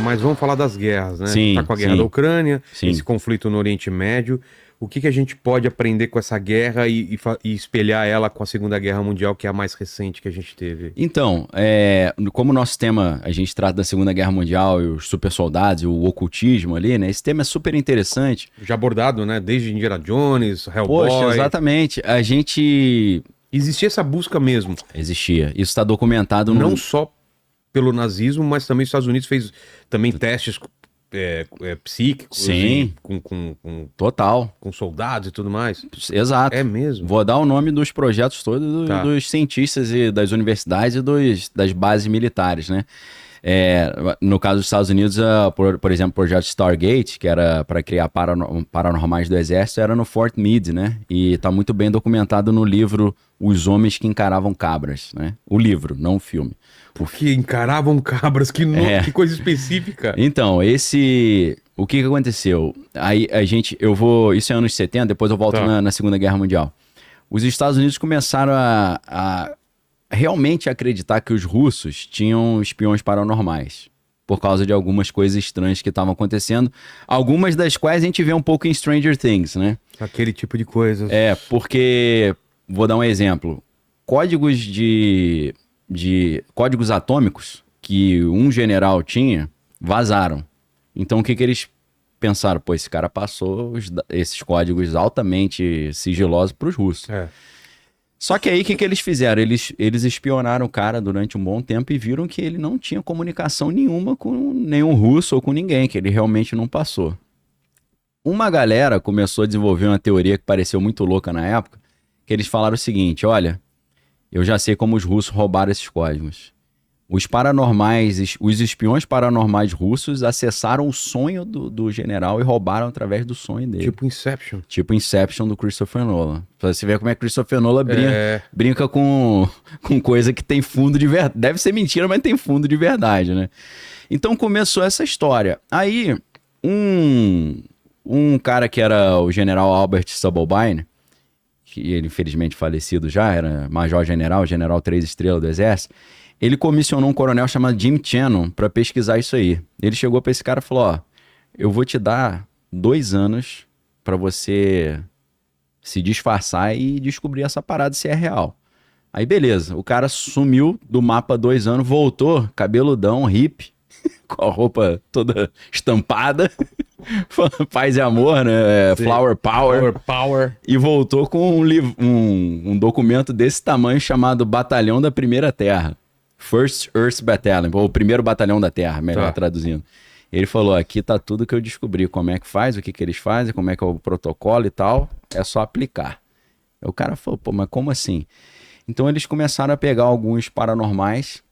Mas vamos falar das guerras, né? Sim, Tá com a guerra sim, da Ucrânia, sim. esse conflito no Oriente Médio. O que que a gente pode aprender com essa guerra e espelhar ela com a Segunda Guerra Mundial, que é a mais recente que a gente teve? Então, como o nosso tema, a gente trata da Segunda Guerra Mundial e os super soldados e o ocultismo ali, né? Esse tema é super interessante. Já abordado, né? Desde Indiana Jones, Hellboy. Poxa, exatamente. A gente... Existia essa busca mesmo. Existia. Isso está documentado Não só pelo nazismo, mas também os Estados Unidos fez também testes psíquicos Sim. Total. com soldados e tudo mais. Exato. É mesmo. Vou dar o nome dos projetos todos Tá. dos cientistas e das universidades e das bases militares, né? No caso dos Estados Unidos, por exemplo, o projeto Stargate, que era para criar paranormais do exército, era no Fort Meade, né? E está muito bem documentado no livro Os Homens que Encaravam Cabras, né? O livro, não o filme. Que encaravam cabras, que coisa específica. Então, o que aconteceu? Aí isso é anos 70, depois eu volto Tá. na Segunda Guerra Mundial. Os Estados Unidos começaram a realmente acreditar que os russos tinham espiões paranormais, por causa de algumas coisas estranhas que estavam acontecendo, algumas das quais a gente vê um pouco em Stranger Things, né? Aquele tipo de coisa. Porque, vou dar um exemplo, códigos códigos atômicos que um general tinha, vazaram. Então o que eles pensaram? Pô, esse cara passou esses códigos altamente sigilosos para os russos. Só que aí o que eles fizeram? Eles espionaram o cara durante um bom tempo e viram que ele não tinha comunicação nenhuma com nenhum russo ou com ninguém, que ele realmente não passou. Uma galera começou a desenvolver uma teoria que pareceu muito louca na época, que eles falaram o seguinte: olha, eu já sei como os russos roubaram esses códigos. Os espiões paranormais russos acessaram o sonho do general e roubaram através do sonho dele. Tipo Inception. Tipo Inception do Christopher Nolan. Pra você ver como é que Christopher Nolan brinca com coisa que tem fundo de verdade. Deve ser mentira, mas tem fundo de verdade, né? Então começou essa história. Aí, um cara que era o general Albert Subblebine, que ele infelizmente falecido já, era major-general, general 3 estrelas do exército, ele comissionou um coronel chamado Jim Cannon para pesquisar isso aí. Ele chegou para esse cara e falou: ó, eu vou te dar 2 anos para você se disfarçar e descobrir essa parada se é real. Aí beleza, o cara sumiu do mapa 2 anos, voltou, cabeludão, hippie, com a roupa toda estampada, paz e amor, né? Flower Power. E voltou com um documento desse tamanho chamado Batalhão da Primeira Terra. First Earth Battalion, ou Primeiro Batalhão da Terra, melhor traduzindo. Ele falou: aqui tá tudo que eu descobri, como é que faz, o que eles fazem, como é que é o protocolo e tal, é só aplicar. Aí o cara falou: pô, mas como assim? Então eles começaram a pegar alguns paranormais.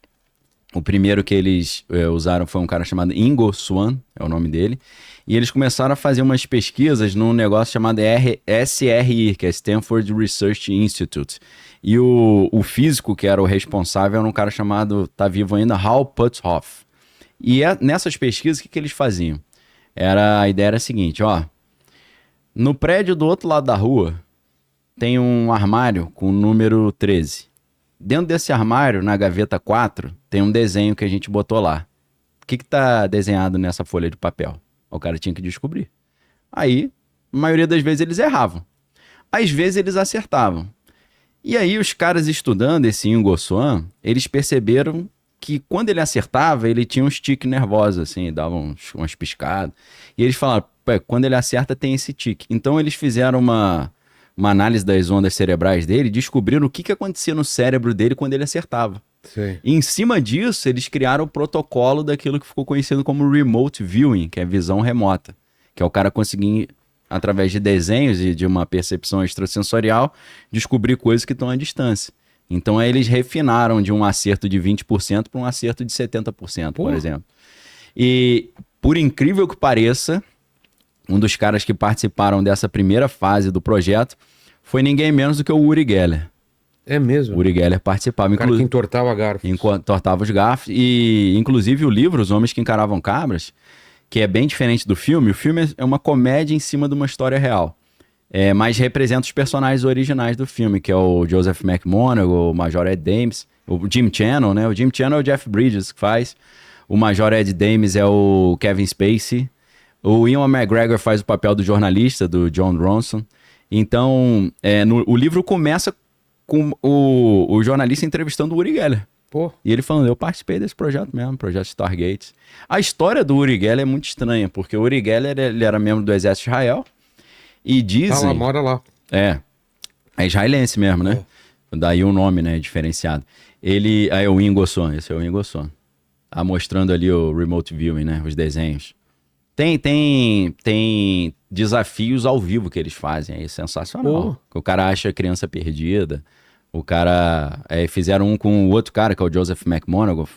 O primeiro que eles usaram foi um cara chamado Ingo Swann, é o nome dele, e eles começaram a fazer umas pesquisas num negócio chamado SRI, que é Stanford Research Institute. E o físico que era o responsável era um cara chamado, tá vivo ainda, Hal Puthoff. E nessas pesquisas, o que eles faziam? A ideia era a seguinte, ó, no prédio do outro lado da rua tem um armário com o número 13. Dentro desse armário, na gaveta 4, tem um desenho que a gente botou lá. O que tá desenhado nessa folha de papel? O cara tinha que descobrir. Aí, a maioria das vezes eles erravam. Às vezes eles acertavam. E aí os caras estudando esse Ingo Swann, eles perceberam que quando ele acertava, ele tinha uns tiques nervosos, assim, dava umas piscadas. E eles falaram: quando ele acerta tem esse tique. Então eles fizeram uma análise das ondas cerebrais dele, descobriram o que acontecia no cérebro dele quando ele acertava. Sim. E em cima disso, eles criaram o protocolo daquilo que ficou conhecido como remote viewing, que é visão remota, que é o cara conseguir, através de desenhos e de uma percepção extrasensorial, descobrir coisas que estão à distância. Então aí eles refinaram de um acerto de 20% para um acerto de 70%, por exemplo. E, por incrível que pareça, um dos caras que participaram dessa primeira fase do projeto foi ninguém menos do que o Uri Geller. É mesmo? O Uri Geller participava. O cara que entortava garfos. Entortava os garfos. E, inclusive, o livro Os Homens que Encaravam Cabras, que é bem diferente do filme. O filme é uma comédia em cima de uma história real. Mas representa os personagens originais do filme, que é o Joseph McMonagall, o Major Ed Dames, o Jim Channel, né? O Jim Channel é o Jeff Bridges que faz. O Major Ed Dames é o Kevin Spacey. O Ewan McGregor faz o papel do jornalista, do John Ronson. Então, o livro começa com o jornalista entrevistando o Uri Geller. Pô. E ele falando, eu participei desse projeto mesmo, projeto Stargate. A história do Uri Geller é muito estranha, porque o Uri Geller ele era membro do exército de Israel e dizem... Tá lá, mora lá. É israelense mesmo, né? Daí o nome, né, diferenciado. Ele... Aí o Ingo Swann, esse é o Ingo Swann. Tá mostrando ali o remote viewing, né, os desenhos. Tem desafios ao vivo que eles fazem, é sensacional. O cara acha a criança perdida. O cara... fizeram um com o outro cara, que é o Joseph McMonagle.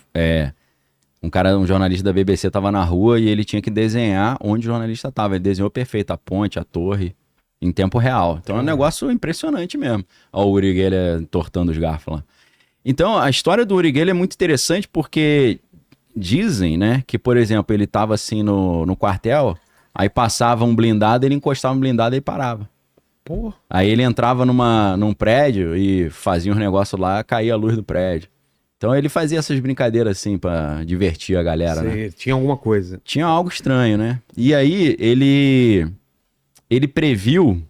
Um jornalista da BBC tava na rua e ele tinha que desenhar onde o jornalista tava. Ele desenhou perfeito a ponte, a torre, em tempo real. Então é um negócio impressionante mesmo. Ó, o Uri Geller entortando os garfos lá. Então a história do Uri Geller é muito interessante porque dizem, né, que, por exemplo, ele tava assim no quartel, aí passava um blindado, ele encostava no blindado e parava. Pô. Aí ele entrava num prédio e fazia uns negócios lá, caía a luz do prédio. Então ele fazia essas brincadeiras assim pra divertir a galera, né? Tinha alguma coisa. Tinha algo estranho, né? E aí ele previu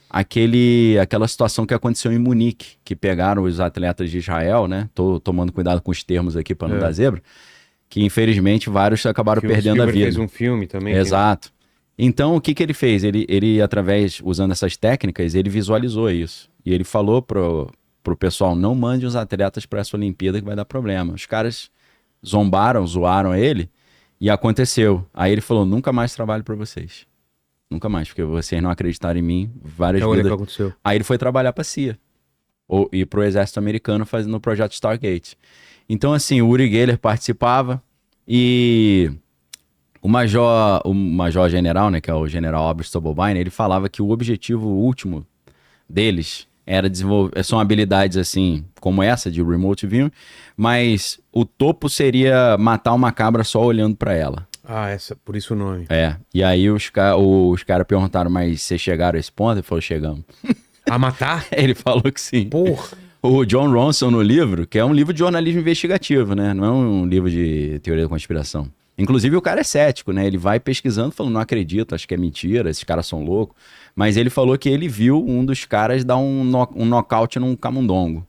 aquela situação que aconteceu em Munique, que pegaram os atletas de Israel, né? Tô tomando cuidado com os termos aqui pra não dar zebra. Que infelizmente vários acabaram perdendo a vida. Fez um filme também. Exato. Então, o que ele fez? Ele, através, usando essas técnicas, ele visualizou isso. E ele falou pro pessoal, não mande os atletas para essa Olimpíada que vai dar problema. Os caras zoaram ele e aconteceu. Aí ele falou, nunca mais trabalho para vocês. Nunca mais, porque vocês não acreditaram em mim. Várias vidas. Que aconteceu. Aí ele foi trabalhar para a CIA. E pro exército americano fazendo o projeto Stargate. Então, assim, o Uri Geller participava e... O major general, né, que é o general Albert Stubblebine, ele falava que o objetivo último deles era desenvolver... São habilidades assim, como essa de remote viewing, mas o topo seria matar uma cabra só olhando para ela. Por isso o nome. E aí os caras perguntaram, mas vocês chegaram a esse ponto? Ele falou, chegamos. A matar? Ele falou que sim. Porra! O John Ronson no livro, que é um livro de jornalismo investigativo, né? Não é um livro de teoria da conspiração. Inclusive o cara é cético, né? Ele vai pesquisando, falando, não acredito, acho que é mentira, esses caras são loucos. Mas ele falou que ele viu um dos caras dar um nocaute num camundongo.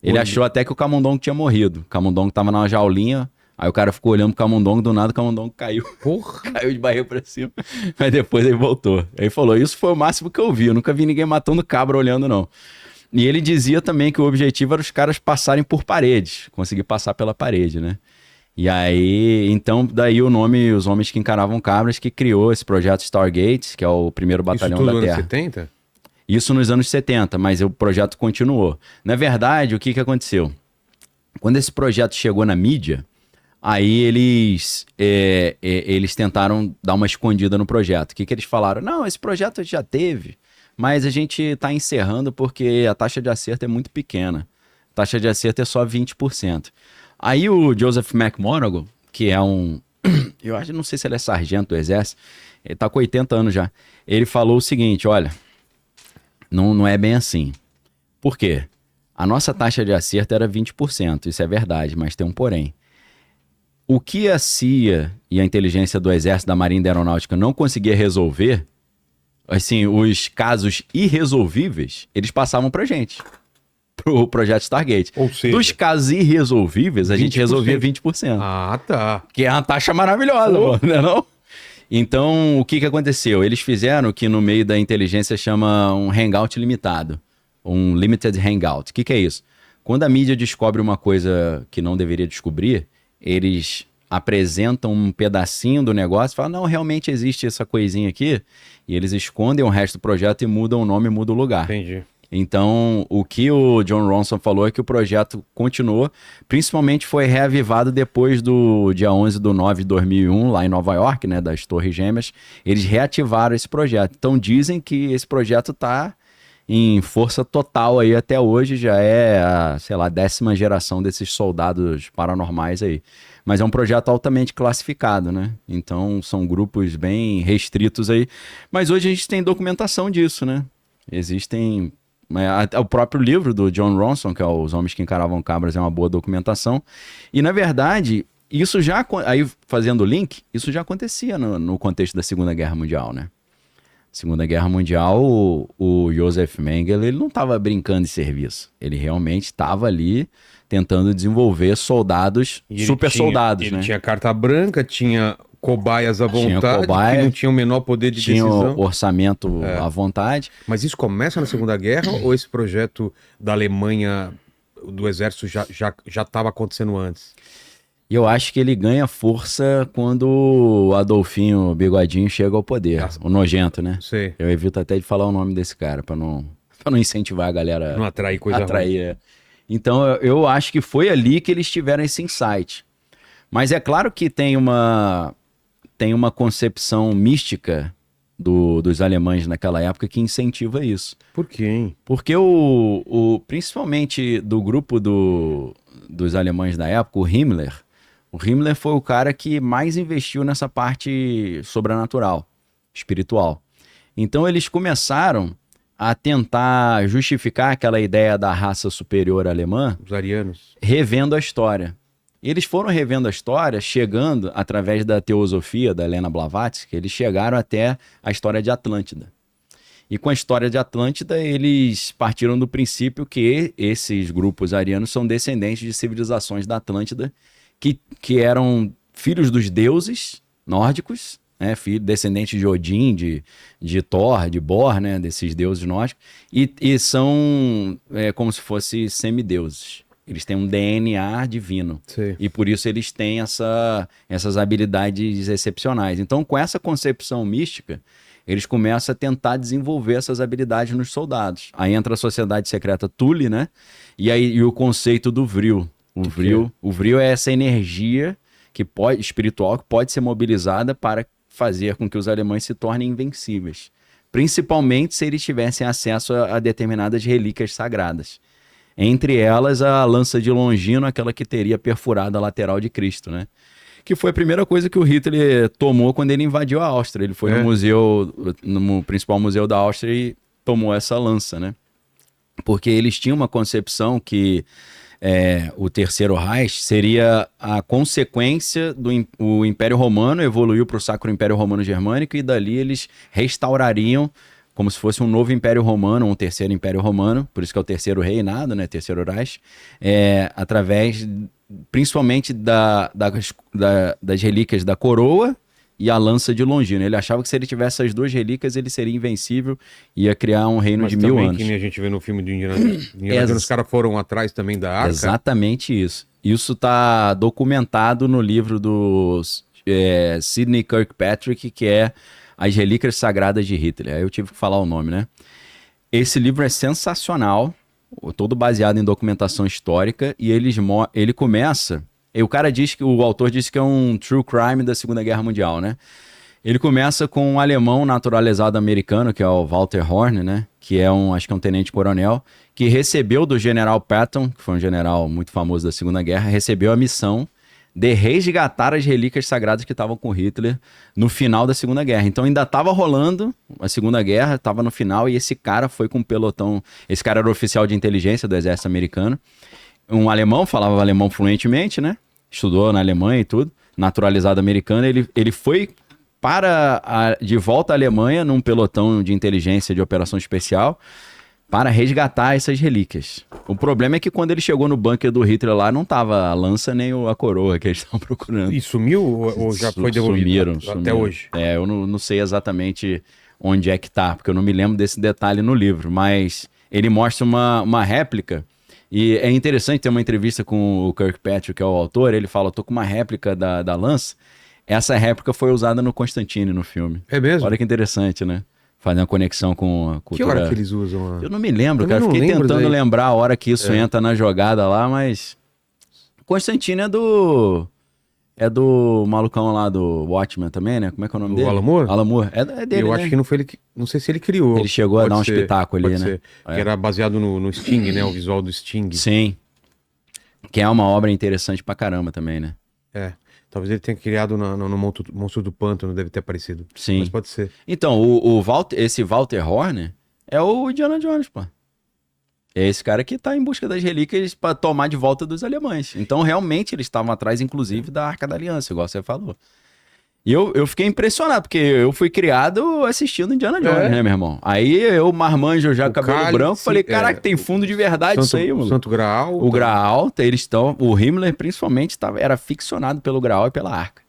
Ele achou até que o camundongo tinha morrido. O camundongo tava numa jaulinha, aí o cara ficou olhando pro camundongo, do nada o camundongo caiu. Porra! Caiu de barriga pra cima. Mas depois ele voltou. Aí falou, isso foi o máximo que eu vi. Eu nunca vi ninguém matando cabra olhando, não. E ele dizia também que o objetivo era os caras passarem por paredes. Conseguir passar pela parede, né? E aí, então, daí o nome Os Homens que Encaravam Cabras, que criou esse projeto Stargate, que é o primeiro batalhão da Terra. Isso tudo nos anos 70? Isso nos anos 70, mas o projeto continuou. Na verdade, o que aconteceu? Quando esse projeto chegou na mídia, aí eles tentaram dar uma escondida no projeto. O que eles falaram? Não, esse projeto já teve, mas a gente está encerrando porque a taxa de acerto é muito pequena. A taxa de acerto é só 20%. Aí o Joseph McMonagle, que é eu acho, não sei se ele é sargento do exército, ele tá com 80 anos já. Ele falou o seguinte, olha, não é bem assim. Por quê? A nossa taxa de acerto era 20%, isso é verdade, mas tem um porém. O que a CIA e a inteligência do exército, da Marinha e da Aeronáutica não conseguia resolver, assim, os casos irresolvíveis, eles passavam pra gente. Pro projeto Stargate. Ou seja, dos casos irresolvíveis, a gente resolvia 20%. Ah, tá. Que é uma taxa maravilhosa, pô, não é não? Então, o que aconteceu? Eles fizeram o que no meio da inteligência chama um hangout limitado. Um limited hangout. O que é isso? Quando a mídia descobre uma coisa que não deveria descobrir, eles apresentam um pedacinho do negócio e falam, não, realmente existe essa coisinha aqui, e eles escondem o resto do projeto e mudam o nome e mudam o lugar. Entendi. Então, o que o John Ronson falou é que o projeto continuou, principalmente foi reavivado depois do dia 11/9/2001, lá em Nova York, né, das Torres Gêmeas, eles reativaram esse projeto. Então, dizem que esse projeto está em força total aí até hoje, já é a, sei lá, 10ª geração desses soldados paranormais aí. Mas é um projeto altamente classificado, né? Então, são grupos bem restritos aí. Mas hoje a gente tem documentação disso, né? Existem... O próprio livro do John Ronson, que é Os Homens que Encaravam Cabras, é uma boa documentação. E, na verdade, isso já, aí fazendo o link, isso já acontecia no contexto da Segunda Guerra Mundial, né? Segunda Guerra Mundial, o Joseph Mengele, ele não estava brincando de serviço. Ele realmente estava ali tentando desenvolver soldados, super soldados, ele né? tinha carta branca, tinha cobaias à Tinha vontade, cobaia, que não tinha o menor poder de tinha decisão. orçamento à vontade. Mas isso começa na Segunda Guerra ou esse projeto da Alemanha, do exército, já estava acontecendo antes? E eu acho que ele ganha força quando o Adolfinho Bigodinho chega ao poder. O nojento, né? Sei. Eu evito até de falar o nome desse cara, pra não incentivar a galera. Não atrair coisa ruim. é. Então eu acho que foi ali que eles tiveram esse insight. Mas é claro que tem uma concepção mística dos alemães naquela época que incentiva isso. Por quê, hein? Porque principalmente do grupo dos alemães da época, o Himmler foi o cara que mais investiu nessa parte sobrenatural, espiritual. Então eles começaram a tentar justificar aquela ideia da raça superior alemã, Os arianos. revendo a história. E eles foram revendo a história, chegando, através da teosofia da Helena Blavatsky, eles chegaram até a história de Atlântida. E com a história de Atlântida, eles partiram do princípio que esses grupos arianos são descendentes de civilizações da Atlântida, que eram filhos dos deuses nórdicos, né, descendentes de Odin, de Thor, de Bor, né, desses deuses nórdicos, e são como se fossem semideuses. Eles têm um DNA divino. Sei. E por isso eles têm essas habilidades excepcionais. Então, com essa concepção mística, eles começam a tentar desenvolver essas habilidades nos soldados. Aí entra a sociedade secreta Thule, né? E o conceito do Vril. O Vril é essa energia espiritual que pode ser mobilizada para fazer com que os alemães se tornem invencíveis. Principalmente se eles tivessem acesso a determinadas relíquias sagradas. Entre elas, a lança de Longino, aquela que teria perfurado a lateral de Cristo, né? Que foi a primeira coisa que o Hitler tomou quando ele invadiu a Áustria. Ele foi no principal museu da Áustria e tomou essa lança, né? Porque eles tinham uma concepção que o Terceiro Reich seria a consequência o Império Romano evoluiu para o Sacro Império Romano Germânico e dali eles restaurariam como se fosse um novo Império Romano, um terceiro Império Romano, por isso que é o Terceiro Reinado, né, Terceiro Reich, através principalmente das relíquias da coroa e a lança de Longino. Ele achava que se ele tivesse as duas relíquias, ele seria invencível e ia criar um reino de 1000 anos. Que nem a gente vê no filme do Indiana Jones, os caras foram atrás também da arca. Exatamente isso. Isso está documentado no livro do Sidney Kirkpatrick, que é As Relíquias Sagradas de Hitler. Aí eu tive que falar o nome, né? Esse livro é sensacional, todo baseado em documentação histórica, e ele começa... o autor disse que é um true crime da Segunda Guerra Mundial, né? Ele começa com um alemão naturalizado americano, que é o Walter Horn, né? Que é acho que é um tenente-coronel, que recebeu do general Patton, que foi um general muito famoso da Segunda Guerra, recebeu a missão de resgatar as relíquias sagradas que estavam com Hitler no final da Segunda Guerra. Então ainda estava rolando a Segunda Guerra, estava no final, e esse cara foi com um pelotão... Esse cara era oficial de inteligência do exército americano, um alemão, falava alemão fluentemente, né? Estudou na Alemanha e tudo, naturalizado americano. Ele foi de volta à Alemanha num pelotão de inteligência de operação especial para resgatar essas relíquias. O problema é que quando ele chegou no bunker do Hitler lá, não tava a lança nem a coroa que eles estavam procurando. E sumiu ou já foi devolvido? Sumiram. Até hoje. Eu não sei exatamente onde é que tá, porque eu não me lembro desse detalhe no livro, mas ele mostra uma réplica. E é interessante ter uma entrevista com o Kirkpatrick, que é o autor, ele fala, tô com uma réplica da lança. Essa réplica foi usada no Constantine, no filme. É mesmo? Olha que interessante, né? Fazer uma conexão com a cultura... Que hora que eles usam? Eu não me lembro, cara. Fiquei tentando lembrar a hora que isso entra na jogada lá, mas... Constantine é do malucão lá do Watchmen também, né? Como é que é o nome dele? Alan Moore? Alan Moore. É dele, Eu acho que não foi ele que... Não sei se ele criou. Ele chegou a dar um espetáculo ali, né? Que era baseado no Sting, né? O visual do Sting. Sim. Que é uma obra interessante pra caramba também, né? Talvez ele tenha criado no Monstro do Pântano, deve ter aparecido. Sim. Mas pode ser. Então, esse Walter Horn é o Indiana Jones, pô. É esse cara que tá em busca das relíquias para tomar de volta dos alemães. Então, realmente, eles estavam atrás, inclusive, da Arca da Aliança, igual você falou. E eu fiquei impressionado, porque eu fui criado assistindo Indiana Jones, né, meu irmão? Aí eu, marmanjo, já O cabelo cálice, branco, falei, caraca, tem fundo de verdade isso aí, mano. Santo Graal. O Graal, eles estão... O Himmler, principalmente, era ficcionado pelo Graal e pela Arca.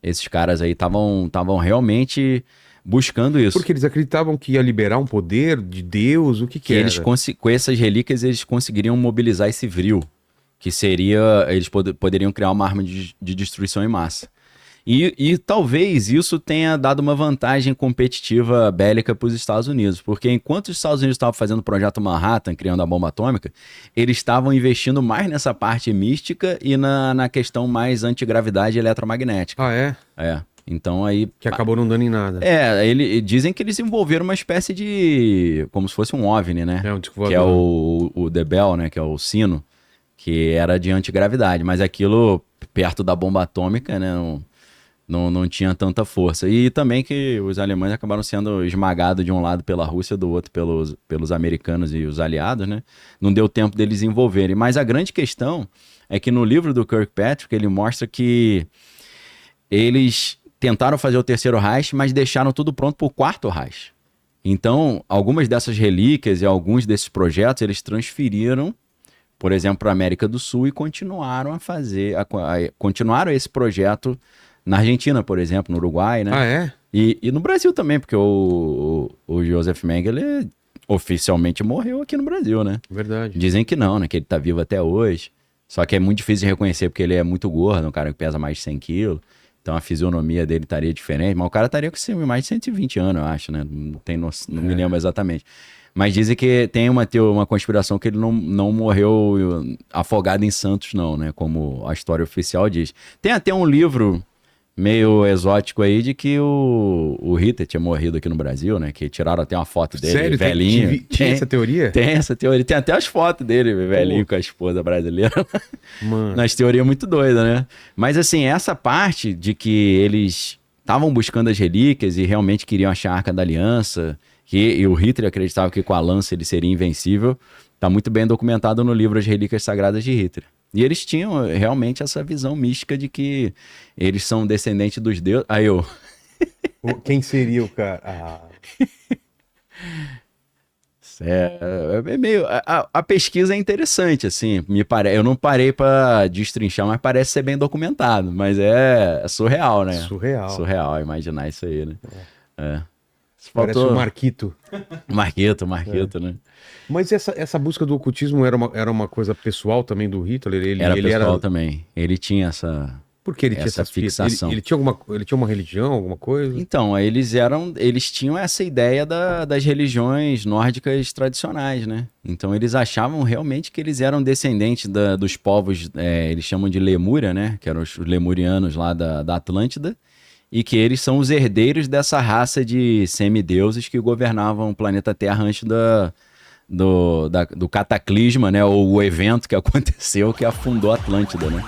Esses caras aí estavam realmente buscando isso. Porque eles acreditavam que ia liberar um poder de Deus, o que era? Eles, com essas relíquias, eles conseguiriam mobilizar esse vril, que seria... Eles poderiam criar uma arma de destruição em massa. E talvez isso tenha dado uma vantagem competitiva bélica para os Estados Unidos, porque enquanto os Estados Unidos estavam fazendo o projeto Manhattan, criando a bomba atômica, eles estavam investindo mais nessa parte mística e na questão mais antigravidade eletromagnética. Ah, é? É. Então aí... Que acabou não dando em nada. Dizem que eles desenvolveram uma espécie de... como se fosse um OVNI, né? Um disco que é voador. o The Bell, né? Que é o sino, que era de antigravidade, mas aquilo perto da bomba atômica, né? Não tinha tanta força. E também que os alemães acabaram sendo esmagados de um lado pela Rússia, do outro pelos americanos e os aliados, né? Não deu tempo deles desenvolverem. Mas a grande questão é que no livro do Kirkpatrick, ele mostra que eles tentaram fazer o terceiro Reich, mas deixaram tudo pronto para o quarto Reich. Então, algumas dessas relíquias e alguns desses projetos, eles transferiram, por exemplo, para a América do Sul e continuaram continuaram esse projeto na Argentina, por exemplo, no Uruguai, né? Ah, é? E no Brasil também, porque o Joseph Mengele oficialmente morreu aqui no Brasil, né? Verdade. Dizem que não, né? Que ele tá vivo até hoje. Só que é muito difícil de reconhecer porque ele é muito gordo, um cara que pesa mais de 100 quilos. Então a fisionomia dele estaria diferente. Mas o cara estaria com mais de 120 anos, eu acho, né? Não me lembro exatamente. Mas dizem que tem uma conspiração que ele não morreu afogado em Santos, não, né? Como a história oficial diz. Tem até um livro meio exótico aí de que o Hitler tinha morrido aqui no Brasil, né? Que tiraram até uma foto dele, Sério? velhinho. Tinha essa teoria? Tem essa teoria. Tem até as fotos dele, velhinho, com a esposa brasileira. Mano. Nas teorias muito doidas, né? Mas assim, essa parte de que eles estavam buscando as relíquias e realmente queriam achar a Arca da Aliança, e o Hitler acreditava que com a lança ele seria invencível, tá muito bem documentado no livro As Relíquias Sagradas de Hitler. E eles tinham realmente essa visão mística de que eles são descendentes dos deuses. Aí eu... Quem seria o cara? Ah. É meio... A pesquisa é interessante, assim. Eu não parei pra destrinchar, mas parece ser bem documentado. Mas é surreal, né? Surreal imaginar isso aí, né? Parece um Marquito. Marquito, né? Mas essa busca do ocultismo era uma coisa pessoal também do Hitler? Era pessoal também. Ele tinha essa... Por que ele tinha essa fixação? Ele tinha uma religião, alguma coisa? Então, eles tinham essa ideia das religiões nórdicas tradicionais, né? Então, eles achavam realmente que eles eram descendentes dos povos, eles chamam de Lemúria, né? Que eram os lemurianos lá da Atlântida. E que eles são os herdeiros dessa raça de semideuses que governavam o planeta Terra antes do cataclisma, né? Ou o evento que aconteceu que afundou a Atlântida, né?